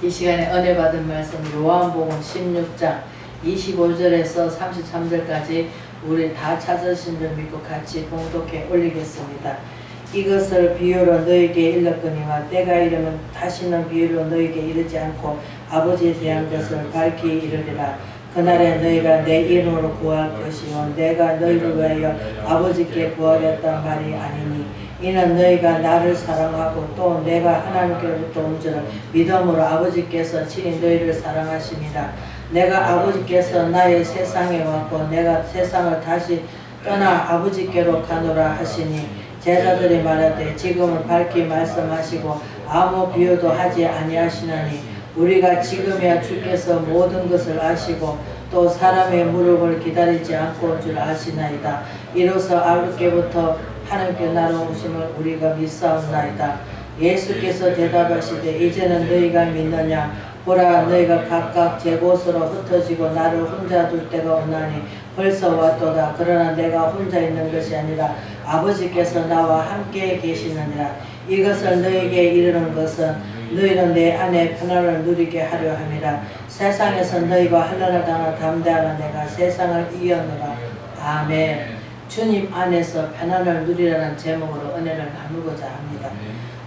이 시간에 은혜 받은 말씀 요한복음 16장 25절에서 33절까지 우리 다 찾으신 줄 믿고 같이 봉독해 올리겠습니다. 이것을 비유로 너에게 일렀거니와 때가 이르면 다시는 비유로 너에게 이르지 않고 아버지에 대한 것을 밝히 이르리라. 그날에 너희가 내 이름으로 구할 것이요 내가 너희를 위하여 아버지께 구하겠다는 말이 아니니 이는 너희가 나를 사랑하고 또 내가 하나님께로부터 온 줄을 믿음으로 아버지께서 친히 너희를 사랑하심이라. 내가 아버지께서 나의 세상에 왔고 내가 세상을 다시 떠나 아버지께로 가노라 하시니 제자들이 말하되 지금은 밝히 말씀하시고 아무 비유도 하지 아니하시나니 우리가 지금이야 주께서 모든 것을 아시고 또 사람의 무릎을 기다리지 않고 올 줄 아시나이다. 이로써 아버지께부터 하나님께 나눠오심을 우리가 믿사옵나이다. 예수께서 대답하시되 이제는 너희가 믿느냐. 보라 너희가 각각 제 곳으로 흩어지고 나를 혼자 둘 때가 오나니 벌써 왔도다. 그러나 내가 혼자 있는 것이 아니라 아버지께서 나와 함께 계시느니라. 이것을 너희에게 이르는 것은 너희는 내 안에 평안을 누리게 하려 함이라. 세상에서 너희가 환난을 당하 담대하라. 내가 세상을 이겼노라. 아멘. 주님 안에서 편안을 누리라는 제목으로 은혜를 나누고자 합니다.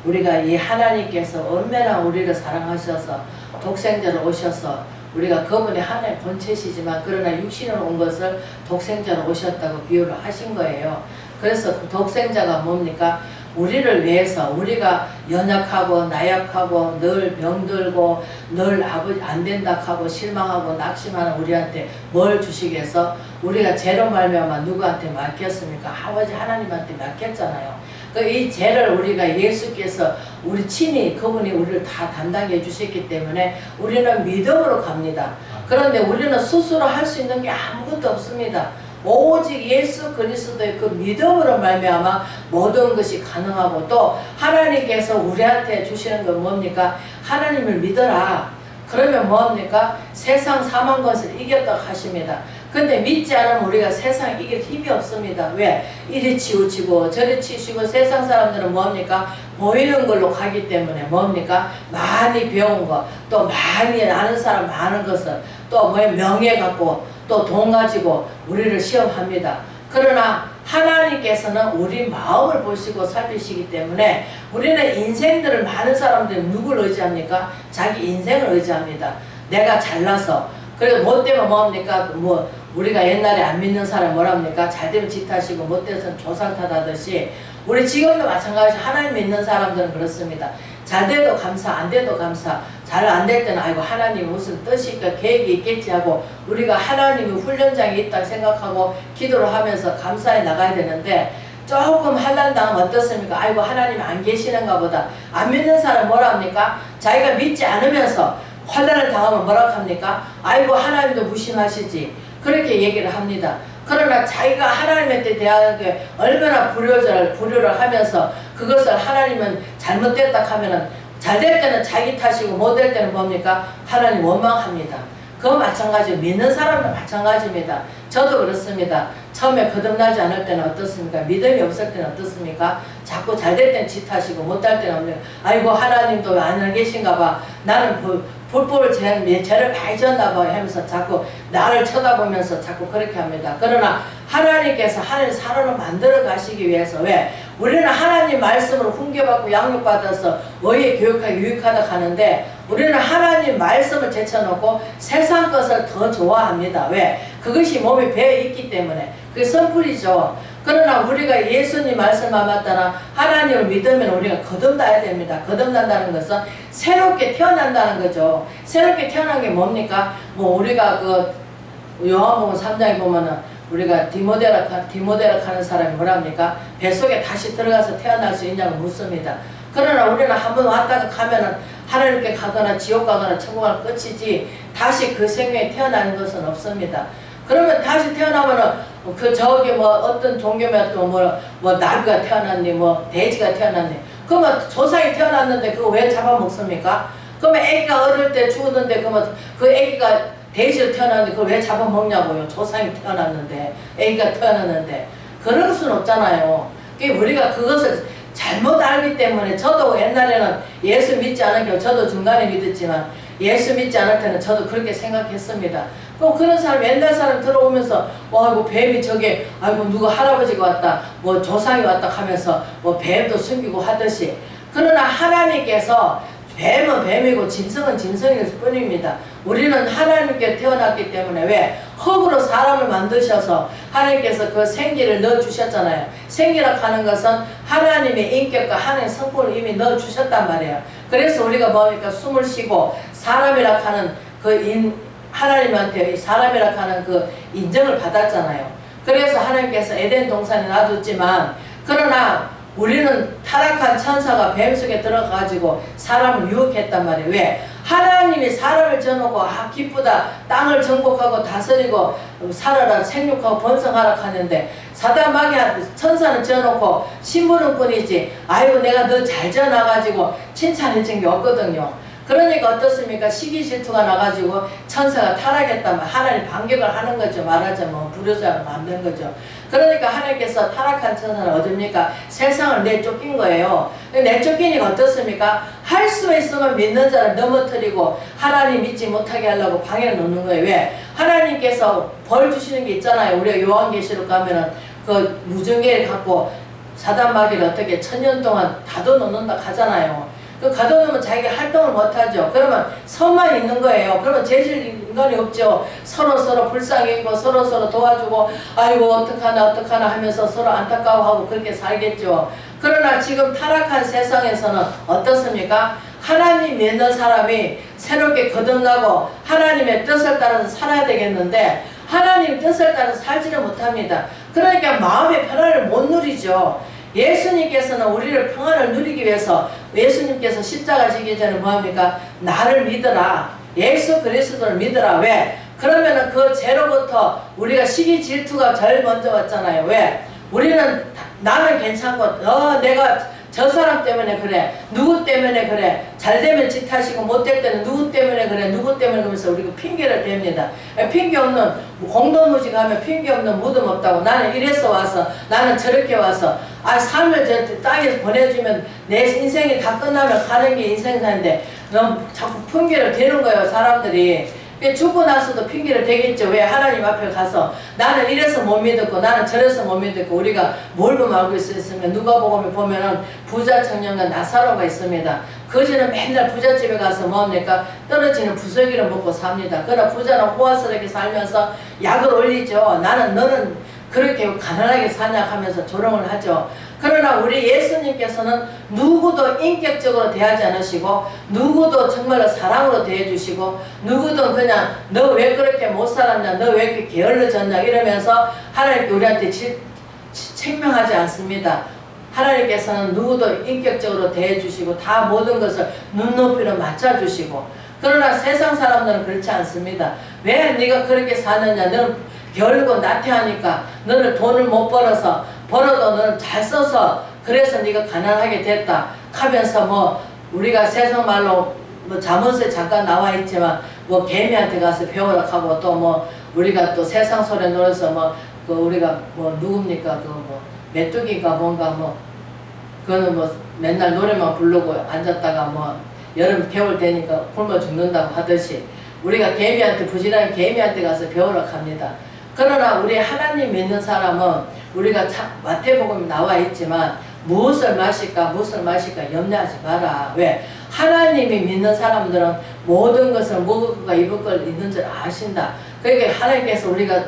우리가 이 하나님께서 얼마나 우리를 사랑하셔서 독생자로 오셔서 우리가 그분이 하나의 본체시지만 그러나 육신으로 온 것을 독생자로 오셨다고 비유를 하신 거예요. 그래서 그 독생자가 뭡니까? 우리를 위해서 우리가 연약하고 나약하고 늘 병들고 늘 아버지 안 된다 하고 실망하고 낙심하는 우리한테 뭘 주시겠어? 우리가 죄로 말미암아 누구한테 맡겼습니까? 아버지 하나님한테 맡겼잖아요. 이 죄를 우리가 예수께서 우리 친히 그분이 우리를 다 담당해 주셨기 때문에 우리는 믿음으로 갑니다. 그런데 우리는 스스로 할 수 있는 게 아무것도 없습니다. 오직 예수 그리스도의 그 믿음으로 말미암아 모든 것이 가능하고 또 하나님께서 우리한테 주시는 건 뭡니까? 하나님을 믿어라. 그러면 뭡니까? 세상 사망 것을 이겼다고 하십니다. 근데 믿지 않으면 우리가 세상 이길 힘이 없습니다. 왜? 이리 치우치고 저리 치우치고 세상 사람들은 뭡니까? 보이는 걸로 가기 때문에 뭡니까? 많이 배운 거, 또 많이 아는 사람 많은 것을 또 명예 갖고 또 돈 가지고 우리를 시험합니다. 그러나 하나님께서는 우리 마음을 보시고 살피시기 때문에 우리는 인생들을 많은 사람들이 누굴 의지합니까? 자기 인생을 의지합니다. 내가 잘나서 그리고 못되면 뭡니까? 우리가 옛날에 안 믿는 사람 뭐랍니까? 잘되면 짓하시고 못되면 조상 탓하듯이 우리 지금도 마찬가지로 하나님 믿는 사람들은 그렇습니다. 잘돼도 감사, 안 돼도 감사. 잘 안 될 때는 아이고 하나님 무슨 뜻이 있고 계획이 있겠지 하고 우리가 하나님이 훈련장이 있다고 생각하고 기도를 하면서 감사해 나가야 되는데 조금 환난 당하면 어떻습니까? 아이고 하나님 안 계시는가 보다. 안 믿는 사람 뭐라 합니까? 자기가 믿지 않으면서 환난을 당하면 뭐라고 합니까? 아이고 하나님도 무심하시지. 그렇게 얘기를 합니다. 그러나 자기가 하나님한테 대하는 게 얼마나 불효를 하면서 그것을 하나님은 잘못됐다 하면은 잘 될 때는 자기 탓이고 못 될 때는 뭡니까? 하나님 원망합니다. 그거 마찬가지로 믿는 사람도 마찬가지입니다. 저도 그렇습니다. 처음에 거듭나지 않을 때는 어떻습니까? 믿음이 없을 때는 어떻습니까? 자꾸 잘 될 때는 지 탓이고 못 될 때는 없는 아이고 하나님도 안 계신가 봐. 나는 불법을 죄를 많이 지었나 봐 하면서 자꾸 나를 쳐다보면서 자꾸 그렇게 합니다. 그러나 하나님께서 하나님 사람을 만들어 가시기 위해서 왜? 우리는 하나님 말씀으로 훈계받고 양육받아서 의에 교육하고 유익하다 가는데 우리는 하나님 말씀을 제쳐놓고 세상 것을 더 좋아합니다. 왜? 그것이 몸에 배어 있기 때문에 그게 선풀이죠. 그러나 우리가 예수님 말씀만 맞다나 하나님을 믿으면 우리가 거듭나야 됩니다. 거듭난다는 것은 새롭게 태어난다는 거죠. 새롭게 태어난 게 뭡니까? 우리가 요한복음 3장에 보면은 우리가 디모데락 하는 사람이 뭐랍니까? 뱃속에 다시 들어가서 태어날 수 있냐고 묻습니다. 그러나 우리는 한번 왔다가 가면은 하나님께 가거나 지옥 가거나 천국 가는 끝이지 다시 그 생명에 태어나는 것은 없습니다. 그러면 다시 태어나면은 어떤 종교면 또 나비가 태어났니 돼지가 태어났니 그러면 조상이 태어났는데 그거 왜 잡아먹습니까? 그러면 애기가 어릴 때 죽었는데 그러면 그 애기가 돼지로 태어났는데 그걸 왜 잡아먹냐고요. 조상이 태어났는데 애기가 태어났는데 그럴 수는 없잖아요. 우리가 그것을 잘못 알기 때문에 저도 옛날에는 예수 믿지 않은 저도 중간에 믿었지만 예수 믿지 않을 때는 저도 그렇게 생각했습니다. 또 그런 사람 옛날 사람 들어오면서 와 이거 뱀이 저게 아이고 누구 할아버지가 왔다 뭐 조상이 왔다 하면서 뭐 뱀도 숨기고 하듯이 그러나 하나님께서 뱀은 뱀이고 짐승은 짐승일 뿐입니다. 우리는 하나님께 태어났기 때문에 왜? 흙으로 사람을 만드셔서 하나님께서 그 생기를 넣어주셨잖아요. 생기라 하는 것은 하나님의 인격과 하나님의 성품을 이미 넣어주셨단 말이에요. 그래서 우리가 뭡니까? 숨을 쉬고 사람이라 하는 하나님한테 사람이라 하는 그 인정을 받았잖아요. 그래서 하나님께서 에덴 동산에 놔뒀지만 그러나 우리는 타락한 천사가 뱀 속에 들어가지고 사람을 유혹했단 말이에요. 왜? 하나님이 사람을 져놓고 기쁘다 땅을 정복하고 다스리고 살아라 생육하고 번성하라 하는데 사단 마귀한테 천사는 져놓고 심부름 뿐이지 아이고 내가 너 잘 져놔가지고 칭찬해준 게 없거든요. 그러니까 어떻습니까? 시기 질투가 나가지고 천사가 타락했다면 하나님 반격을 하는 거죠. 말하자면 부르자면 만든 거죠. 그러니까 하나님께서 타락한 천사는 어딥니까? 세상을 내쫓긴 거예요. 내쫓기니까 어떻습니까? 할 수 있으면 믿는 자를 넘어뜨리고 하나님 믿지 못하게 하려고 방해를 놓는 거예요. 왜? 하나님께서 벌 주시는 게 있잖아요. 우리가 요한계시록 가면은 그 무증계를 갖고 사단 마귀를 어떻게 1000년 동안 가둬놓는다 하잖아요. 그 가둬놓으면 자기가 활동을 못하죠. 그러면 서만 있는 거예요. 그러면 재질 인간이 없죠. 서로 불쌍히 있고 서로 도와주고 아이고 어떡하나 하면서 서로 안타까워하고 그렇게 살겠죠. 그러나 지금 타락한 세상에서는 어떻습니까? 하나님 믿는 사람이 새롭게 거듭나고 하나님의 뜻을 따라서 살아야 되겠는데 하나님 뜻을 따라서 살지는 못합니다. 그러니까 마음의 평안을 못 누리죠. 예수님께서는 우리를 평안을 누리기 위해서 예수님께서 십자가 지기 전에 뭐합니까? 나를 믿어라. 예수 그리스도를 믿어라. 왜? 그러면은 그 죄로부터 우리가 시기 질투가 제일 먼저 왔잖아요. 왜? 우리는 나는 괜찮고 내가 저 사람 때문에 그래. 누구 때문에 그래. 잘 되면 지 탓이고 못 될 때는 누구 때문에 그래. 누구 때문에 그러면서 우리가 핑계를 댑니다. 핑계 없는 공동무지 가면 핑계 없는 무덤 없다고. 나는 이래서 와서 나는 저렇게 와서 삶을 저 땅에서 보내주면 내 인생이 다 끝나면 가는 게 인생사인데 너무 자꾸 핑계를 대는 거예요. 사람들이. 죽고 나서도 핑계를 대겠죠. 왜? 하나님 앞에 가서 나는 이래서 못 믿었고 나는 저래서 못 믿었고 우리가 뭘 보면 알고 있으면 누가복음에 보면은 부자 청년과 나사로가 있습니다. 거지는 맨날 부잣집에 가서 뭡니까? 떨어지는 부서기를 먹고 삽니다. 그러나 부자는 호화스럽게 살면서 약을 올리죠. 너는 그렇게 가난하게 사냐 하면서 조롱을 하죠. 그러나 우리 예수님께서는 누구도 인격적으로 대하지 않으시고 누구도 정말로 사랑으로 대해주시고 누구도 그냥 너 왜 그렇게 못 살았냐 너 왜 이렇게 게을러졌냐 이러면서 하나님께 우리한테 책명하지 않습니다. 하나님께서는 누구도 인격적으로 대해주시고 다 모든 것을 눈높이로 맞춰주시고 그러나 세상 사람들은 그렇지 않습니다. 왜 네가 그렇게 사느냐 너는 게을르고 나태하니까 너는 돈을 못 벌어서 벌어도 너는 잘 써서 그래서 네가 가난하게 됐다 하면서 뭐 우리가 세상 말로 뭐 잠언서에 잠깐 나와 있지만 뭐 개미한테 가서 배우라 하고 또 뭐 우리가 또 세상 소리 노래서 뭐 그 우리가 뭐 누굽니까 그 뭐 메뚜기가 뭔가 뭐 그거는 뭐 맨날 노래만 부르고 앉았다가 뭐 여름 겨울 되니까 굶어 죽는다고 하듯이 우리가 개미한테 부지런히 개미한테 가서 배우라 합니다. 그러나 우리 하나님 믿는 사람은 우리가 마태복음에 나와 있지만 무엇을 마실까 염려하지 마라. 왜? 하나님이 믿는 사람들은 모든 것을 먹을 것과 입을 걸 있는 줄 아신다. 그러니까 하나님께서 우리가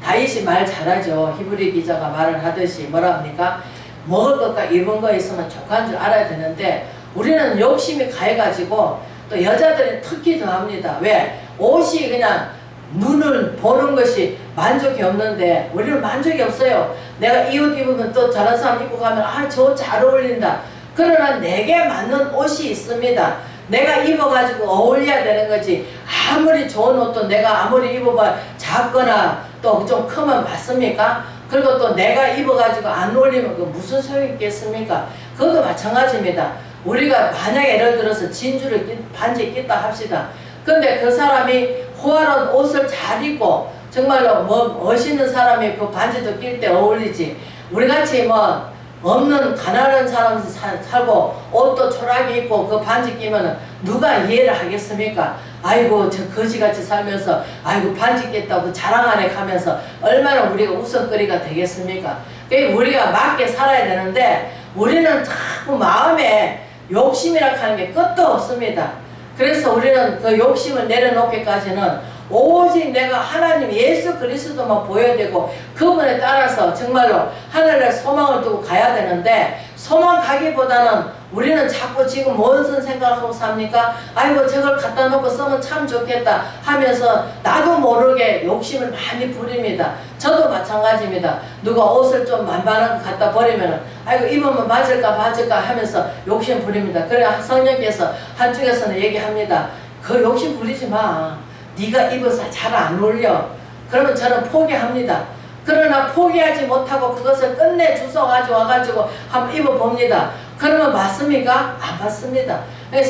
다윗이 말 잘하죠. 히브리 기자가 말을 하듯이 뭐라 합니까? 먹을 것과 입은 거 있으면 족한 줄 알아야 되는데 우리는 욕심이 가해가지고 또 여자들은 특히 더 합니다. 왜? 옷이 그냥 눈을 보는 것이 만족이 없는데 우리는 만족이 없어요. 내가 이 옷 입으면 또 저런 사람 입고 가면 저 옷 잘 어울린다. 그러나 내게 맞는 옷이 있습니다. 내가 입어가지고 어울려야 되는 거지. 아무리 좋은 옷도 내가 아무리 입어봐 작거나 또 좀 크면 맞습니까? 그리고 또 내가 입어가지고 안 어울리면 그 무슨 소용이 있겠습니까? 그것도 마찬가지입니다. 우리가 만약에 예를 들어서 진주를 반지 낀다 합시다. 근데 그 사람이 호화로운 옷을 잘 입고 정말로 뭐 멋있는 사람이 그 반지도 낄 때 어울리지. 우리같이 뭐 없는 가난한 사람 살고 옷도 초라하게 입고 그 반지 끼면은 누가 이해를 하겠습니까? 아이고 저 거지같이 살면서 아이고 반지 꼈다고 자랑 안에 가면서 얼마나 우리가 웃음거리가 되겠습니까? 그러니까 우리가 맞게 살아야 되는데 우리는 자꾸 마음에 욕심이라 하는 게 끝도 없습니다. 그래서 우리는 그 욕심을 내려놓기까지는 오직 내가 하나님 예수 그리스도만 보여야 되고 그분에 따라서 정말로 하늘에 소망을 두고 가야 되는데 소망 가기보다는 우리는 자꾸 지금 무슨 생각하고 삽니까? 아이고 저걸 갖다 놓고 쓰면 참 좋겠다 하면서 나도 모르게 욕심을 많이 부립니다. 저도 마찬가지입니다. 누가 옷을 좀 만반한 거 갖다 버리면은 아이고 입으면 맞을까 하면서 욕심 부립니다. 그래 성령께서 한쪽에서는 얘기합니다. 그 욕심 부리지 마. 네가 입어서 잘 안 어울려. 그러면 저는 포기합니다. 그러나 포기하지 못하고 그것을 끝내 주워 가지고 한번 입어봅니다. 그러면 맞습니까? 안 맞습니다.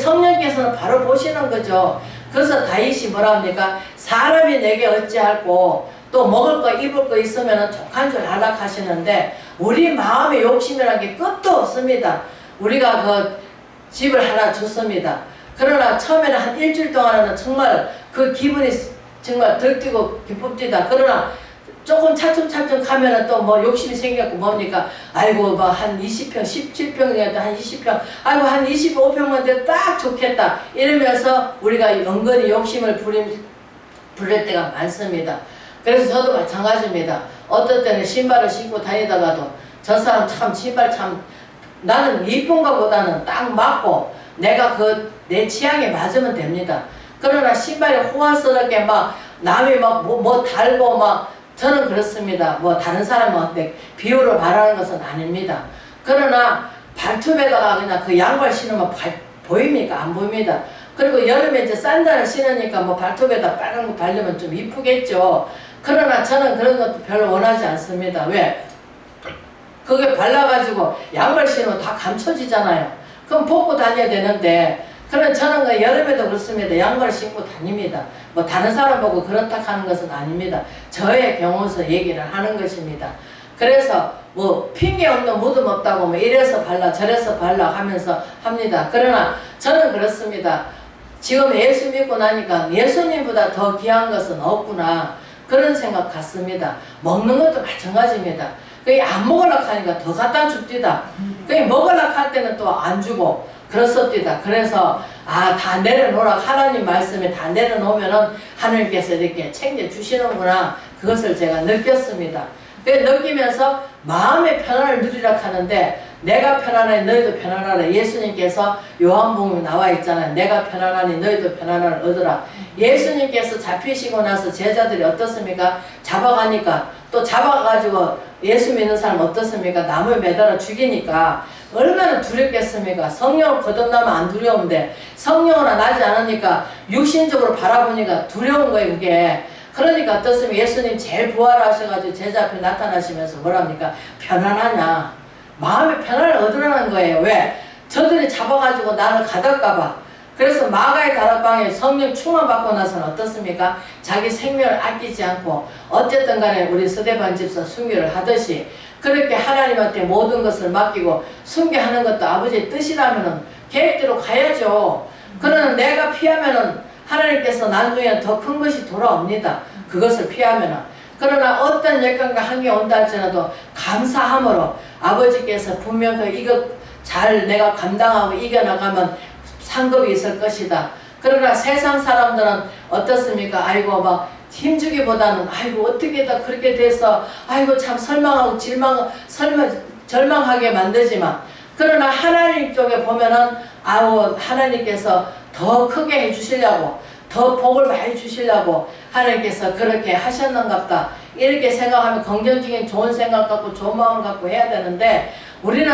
성령께서는 바로 보시는 거죠. 그래서 다윗이 뭐라 합니까? 사람이 내게 어찌할꼬 또 먹을 거 입을 거 있으면 족한 줄 알라 하시는데 우리 마음의 욕심이라는 게 끝도 없습니다. 우리가 그 집을 하나 줬습니다. 그러나 처음에는 한 일주일 동안은 정말 그 기분이 정말 들뜨고 기쁩니다. 그러나 조금 차츰차츰 가면은 또 뭐 욕심이 생겼고 뭡니까? 아이고 뭐 한 20평, 17평이라도 한 20평, 아이고 한 25평만 돼도 딱 좋겠다. 이러면서 우리가 은근히 욕심을 부릴 때가 많습니다. 그래서 저도 마찬가지입니다. 어떨 때는 신발을 신고 다니다가도 저 사람 참 신발 참 나는 이쁜 것보다는 딱 맞고 내가 내 취향에 맞으면 됩니다. 그러나 신발이 호화스럽게 막 남이 막 뭐 달고 막 저는 그렇습니다. 뭐 다른 사람한테 비유를 말하는 것은 아닙니다. 그러나 발톱에다가 그냥 그 양발 신으면 보입니까? 안 보입니다. 그리고 여름에 이제 샌들을 신으니까 뭐 발톱에다 빨간 거 바르면 좀 이쁘겠죠. 그러나 저는 그런 것도 별로 원하지 않습니다. 왜? 그게 발라가지고 양발 신으면 다 감춰지잖아요. 그럼 벗고 다녀야 되는데 그럼 저는 그 여름에도 그렇습니다. 양말 신고 다닙니다. 뭐 다른 사람 보고 그렇다 하는 것은 아닙니다. 저의 경우서 얘기를 하는 것입니다. 그래서 뭐 핑계 없는 무덤 없다고 뭐 이래서 발라 저래서 발라 하면서 합니다. 그러나 저는 그렇습니다. 지금 예수 믿고 나니까 예수님보다 더 귀한 것은 없구나 그런 생각 같습니다. 먹는 것도 마찬가지입니다. 그게 안 먹으려고 하니까 더 갖다 줍디다. 그게 먹으려고 할 때는 또 안 주고 그렇습니다. 그래서 다 내려놓으라 하나님 말씀에 다 내려놓으면은 하나님께서 이렇게 챙겨주시는구나 그것을 제가 느꼈습니다. 느끼면서 마음의 편안을 누리라 하는데 내가 편안하니 너희도 편안하라. 예수님께서 요한복음에 나와 있잖아요. 내가 편안하니 너희도 편안을 얻으라. 예수님께서 잡히시고 나서 제자들이 어떻습니까? 잡아가니까 또 잡아가지고 예수 믿는 사람 어떻습니까? 나무에 매달아 죽이니까 얼마나 두렵겠습니까? 성령을 거듭나면 안 두려운데 성령으로 나지 않으니까 육신적으로 바라보니까 두려운 거예요 그게. 그러니까 어떻습니까? 예수님 제일 부활하셔가지고 제자 앞에 나타나시면서 뭐랍니까? 편안하냐? 마음의 편안을 얻으라는 거예요. 왜? 저들이 잡아가지고 나를 가둘까봐. 그래서 마가의 다락방에 성령 충만받고 나서는 어떻습니까? 자기 생명을 아끼지 않고 어쨌든 간에 우리 스데반 집사 순교를 하듯이 그렇게 하나님한테 모든 것을 맡기고 순교하는 것도 아버지의 뜻이라면은 계획대로 가야죠. 그러나 내가 피하면은 하나님께서 나중에 더 큰 것이 돌아옵니다. 그것을 피하면은. 그러나 어떤 역경과 한계 온다 할지라도 감사함으로 아버지께서 분명 이것 잘 내가 감당하고 이겨나가면 상급이 있을 것이다. 그러나 세상 사람들은 어떻습니까? 아이고 막 힘주기보다는 아이고 어떻게 다 그렇게 돼서 아이고 참 설망하고 절망하게 만들지만 그러나 하나님 쪽에 보면은 하나님께서 더 크게 해주시려고 더 복을 많이 주시려고 하나님께서 그렇게 하셨는갑다. 이렇게 생각하면 긍정적인 좋은 생각 갖고 좋은 마음 갖고 해야 되는데 우리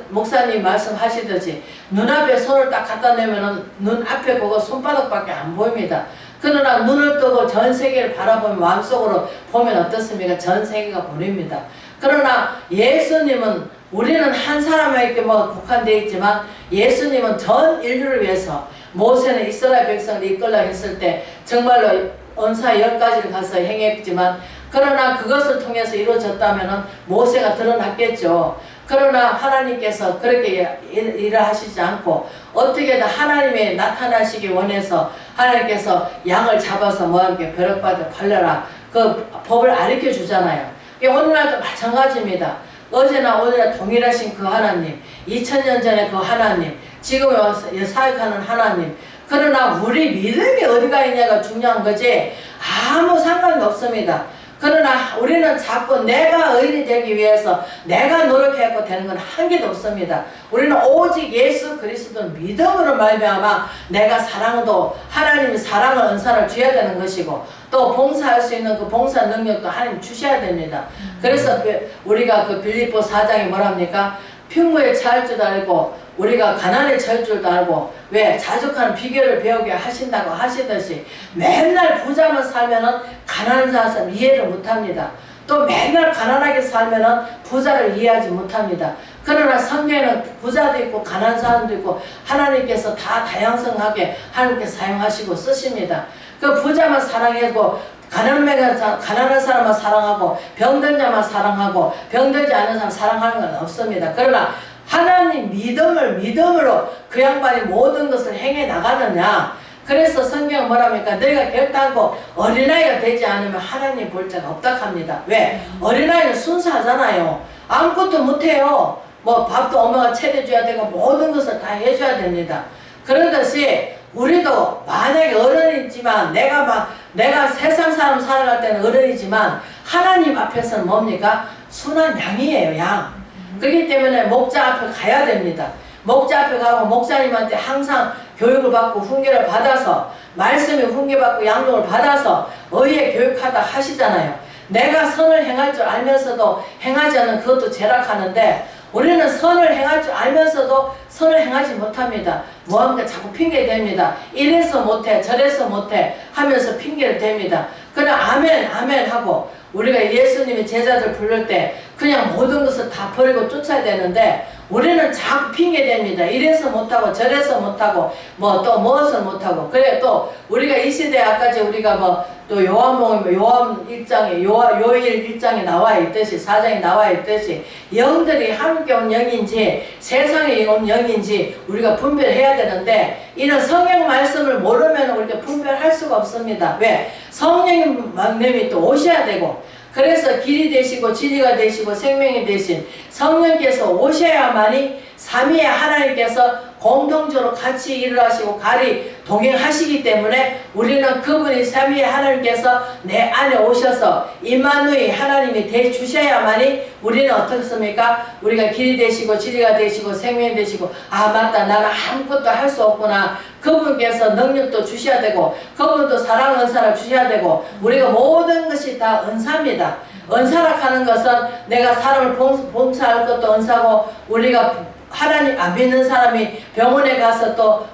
목사님 말씀하시듯이 눈앞에 손을 딱 갖다 내면은 눈 앞에 보고 손바닥밖에 안 보입니다. 그러나 눈을 뜨고 전 세계를 바라보면 마음속으로 보면 어떻습니까? 전 세계가 보입니다. 그러나 예수님은 우리는 한 사람에게 국한되어 있지만 예수님은 전 인류를 위해서 모세는 이스라엘 백성을 이끌라 했을 때 정말로 언사 10가지를 가서 행했지만 그러나 그것을 통해서 이루어졌다면 모세가 드러났겠죠. 그러나 하나님께서 그렇게 일을 하시지 않고 어떻게든 하나님이 나타나시기 원해서 하나님께서 양을 잡아서 뭐하게 벼락바닥 발라라 그 법을 가르쳐 주잖아요. 오늘날도 마찬가지입니다. 어제나 오늘날 동일하신 그 하나님, 2000년 전에 그 하나님, 지금 사역하는 하나님. 그러나 우리 믿음이 어디가 있냐가 중요한 거지 아무 상관이 없습니다. 그러나 우리는 자꾸 내가 의인이 되기 위해서 내가 노력해갖고 되는 건 한 개도 없습니다. 우리는 오직 예수 그리스도 믿음으로 말미암아 내가 사랑도 하나님이 사랑을 은사를 줘야 되는 것이고 또 봉사할 수 있는 그 봉사 능력도 하나님 주셔야 됩니다. 그래서 우리가 그 빌립보 4장에 뭐랍니까? 풍부에 처할 줄 알고 우리가 가난에 처할 줄도 알고 왜 자족하는 비결을 배우게 하신다고 하시듯이 맨날 부자만 살면은 가난한 사람 이해를 못합니다. 또 맨날 가난하게 살면은 부자를 이해하지 못합니다. 그러나 성경에는 부자도 있고 가난한 사람도 있고 하나님께서 다 다양성하게 하나님께서 사용하시고 쓰십니다. 그 부자만 사랑하고 가난한 사람만 사랑하고 병든 자만 사랑하고 병들지 않은 사람 사랑하는 건 없습니다. 그러나 하나님 믿음으로 그 양반이 모든 것을 행해 나가느냐. 그래서 성경은 뭐랍니까? 너희가 결단코 어린아이가 되지 않으면 하나님 볼 자가 없다 합니다. 왜? 어린아이는 순수하잖아요. 아무것도 못해요. 뭐 밥도 엄마가 차려줘야 되고 모든 것을 다 해줘야 됩니다. 그러듯이 우리도 만약에 어른이지만 내가 세상 사람 살아갈 때는 어른이지만 하나님 앞에서는 뭡니까? 순한 양이에요. 양. 그렇기 때문에 목자 앞에 가야 됩니다. 목자 앞에 가고 목사님한테 항상 교육을 받고 훈계를 받아서 말씀에 훈계받고 양육을 받아서 의에 교육하다 하시잖아요. 내가 선을 행할 줄 알면서도 행하지 않는 그것도 죄락하는데 우리는 선을 행할 줄 알면서도 선을 행하지 못합니다. 뭐하니까 자꾸 핑계댑니다. 이래서 못해 저래서 못해 하면서 핑계를 댑니다. 그러나 아멘 하고 우리가 예수님의 제자들 부를 때 그냥 모든 것을 다 버리고 쫓아야 되는데 우리는 자꾸 핑계댑니다. 이래서 못하고 저래서 못하고 뭐 또 무엇을 못하고 그래 또 우리가 이 시대에 아까 우리가 뭐 또 요한복음 요일 1장에 나와 있듯이 4장에 나와 있듯이 영들이 함께 온 영인지 세상에 온 영인지 우리가 분별해야 되는데 이런 성경 말씀을 모르면 우리가 분별할 수가 없습니다. 왜? 성령님이 또 오셔야 되고 그래서 길이 되시고 진리가 되시고 생명이 되신 성령께서 오셔야만이 삼위의 하나님께서 공동적으로 같이 일을 하시고 가리 동행하시기 때문에 우리는 그분이 삼위의 하나님께서 내 안에 오셔서 임마누엘 하나님이 되주셔야만이 우리는 어떻습니까? 우리가 길이 되시고 진리가 되시고 생명이 되시고 아 맞다 나는 아무것도 할 수 없구나. 그분께서 능력도 주셔야 되고 그분도 사랑 은사를 주셔야 되고 우리가 모든 것이 다 은사입니다. 은사라 하는 것은 내가 사람을 봉사할 것도 은사고 우리가 하나님 안 믿는 사람이 병원에 가서 또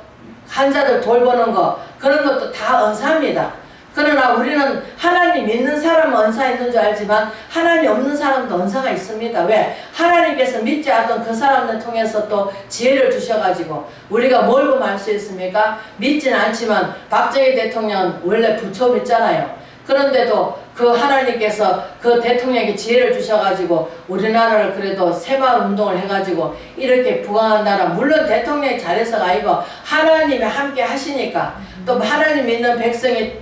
환자들 돌보는 거 그런 것도 다 은사입니다. 그러나 우리는 하나님 믿는 사람은 은사 있는 줄 알지만 하나님 없는 사람도 은사가 있습니다. 왜? 하나님께서 믿지 않던 그 사람들 통해서 또 지혜를 주셔가지고 우리가 뭘 보면 알 수 있습니까? 믿지는 않지만 박정희 대통령 원래 부처였잖아요. 그런데도 그 하나님께서 그 대통령에게 지혜를 주셔가지고 우리나라를 그래도 새마을 운동을 해가지고 이렇게 부강한 나라 물론 대통령이 잘해서가 아니고 하나님이 함께 하시니까 또 하나님 믿는 백성이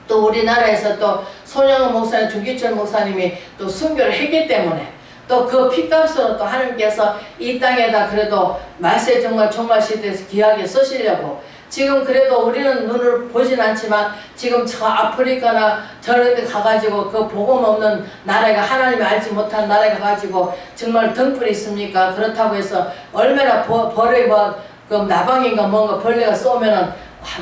또 우리나라에서 또 손영은 목사님 주기철 목사님이 또 순교를 했기 때문에 또 그 핏값으로 또 하나님께서 이 땅에다 그래도 말세 정말 시대에서 귀하게 쓰시려고 지금 그래도 우리는 눈을 보진 않지만 지금 저 아프리카나 저런 데 가가지고 그 복음 없는 나라가 하나님이 알지 못한 나라가 가지고 정말 등불이 있습니까? 그렇다고 해서 얼마나 벌에 그 나방인가 뭔가 벌레가 쏘면은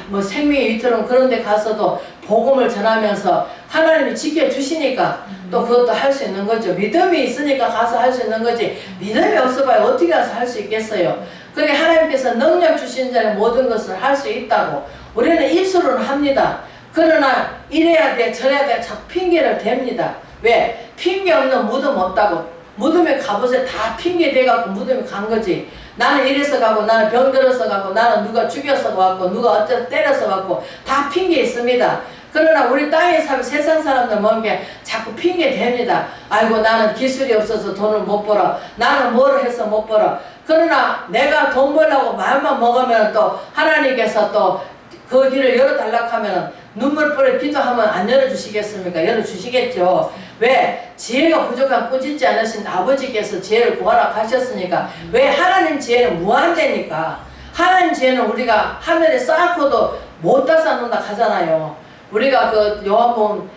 뭐 생명의 위태로운 그런 데 가서도 복음을 전하면서 하나님이 지켜주시니까 또 그것도 할 수 있는 거죠. 믿음이 있으니까 가서 할 수 있는 거지 믿음이 없어봐야 어떻게 가서 할 수 있겠어요. 그게 하나님께서 능력 주신 자는 모든 것을 할 수 있다고 우리는 입술로는 합니다. 그러나 이래야 돼 저래야 돼 자꾸 핑계를 댑니다. 왜? 핑계 없는 무덤 없다고. 무덤에 가보세요. 다 핑계 대갖고 무덤에 간 거지. 나는 이래서 가고 나는 병들어서 가고 나는 누가 죽여서 가고 누가 어째서 때려서 가고 다 핑계 있습니다. 그러나 우리 땅에 사는 세상 사람들 뭔게 자꾸 핑계 댑니다. 아이고 나는 기술이 없어서 돈을 못 벌어. 나는 뭐를 해서 못 벌어. 그러나 내가 돈 벌려고 마음만 먹으면 또 하나님께서 또 그 길을 열어달라고 하면 눈물 뿌려 기도하면 안 열어주시겠습니까? 열어주시겠죠. 왜? 지혜가 부족한 꾸짖지 않으신 아버지께서 지혜를 구하라고 하셨으니까. 왜? 하나님 지혜는 무한대니까. 하나님 지혜는 우리가 하늘에 쌓고도 못 따서 논다 하잖아요. 우리가 그 요한복음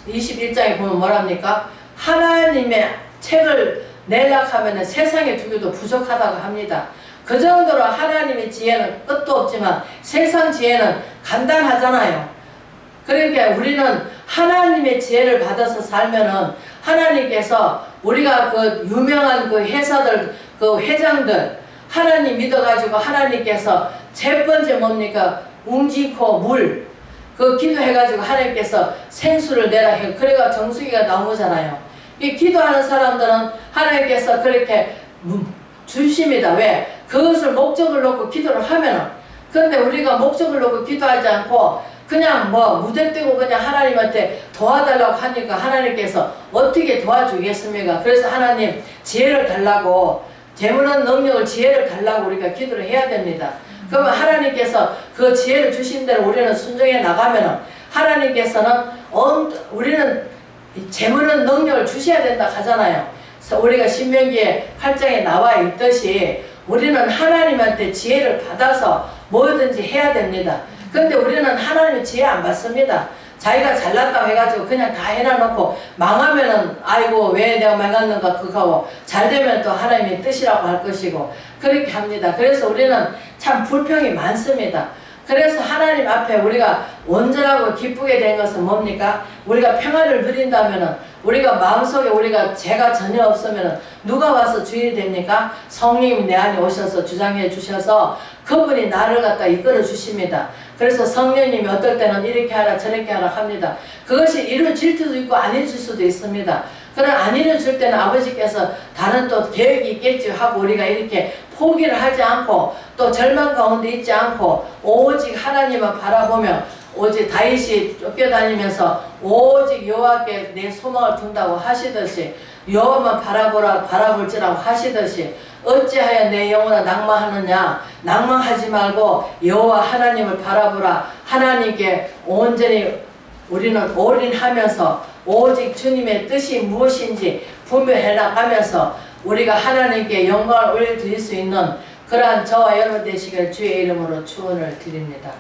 21장에 보면 뭐랍니까? 하나님의 책을 내려고 하면 세상의 두개도 부족하다고 합니다. 그 정도로 하나님의 지혜는 끝도 없지만 세상 지혜는 간단하잖아요. 그러니까 우리는 하나님의 지혜를 받아서 살면은 하나님께서 우리가 그 유명한 그 회사들, 그 회장들 하나님 믿어가지고 하나님께서 첫 번째 뭡니까? 웅지코 물. 그 기도해가지고 하나님께서 생수를 내라 해. 그래가 정수기가 나오잖아요. 이 기도하는 사람들은 하나님께서 그렇게 주십니다. 왜? 그것을 목적을 놓고 기도를 하면은. 그런데 우리가 목적을 놓고 기도하지 않고 그냥 뭐 무대 떼고 그냥 하나님한테 도와달라고 하니까 하나님께서 어떻게 도와주겠습니까? 그래서 하나님 지혜를 달라고, 재물은 능력을 지혜를 달라고 우리가 기도를 해야 됩니다. 그러면 하나님께서 그 지혜를 주신 대로 우리는 순종해 나가면은 하나님께서는 우리는 재물은 능력을 주셔야 된다 하잖아요. 그래서 우리가 신명기에 8장에 나와 있듯이 우리는 하나님한테 지혜를 받아서 뭐든지 해야 됩니다. 그런데 우리는 하나님의 지혜 안 받습니다. 자기가 잘났다고 해가지고 그냥 다 해놔놓고 망하면은 아이고 왜 내가 망했는가 그거 하고 잘되면 또 하나님의 뜻이라고 할 것이고 그렇게 합니다. 그래서 우리는 참 불평이 많습니다. 그래서 하나님 앞에 우리가 온전하고 기쁘게 된 것은 뭡니까? 우리가 평안을 누린다면은 우리가 마음속에 우리가 죄가 전혀 없으면은 누가 와서 주인이 됩니까? 성령님이 내 안에 오셔서 주장해 주셔서 그분이 나를 갖다 이끌어 주십니다. 그래서 성령님이 어떨 때는 이렇게 하라 저렇게 하라 합니다. 그것이 이루어질 수도 있고 안 이루어질 수도 있습니다. 그러나 안 이루어질 때는 아버지께서 다른 또 계획이 있겠지 하고 우리가 이렇게 포기를 하지 않고 또 절망 가운데 있지 않고 오직 하나님만 바라보며 오직 다윗이 쫓겨다니면서 오직 여호와께 내 소망을 둔다고 하시듯이 여호와만 바라볼지라고 하시듯이 어찌하여 내 영혼아 낭망하느냐 낭망하지 말고 여호와 하나님을 바라보라. 하나님께 온전히 우리는 올인하면서 오직 주님의 뜻이 무엇인지 분별해 나가면서 우리가 하나님께 영광을 올려드릴 수 있는 그러한 저와 여러분 되시기를 주의 이름으로 축원을 드립니다.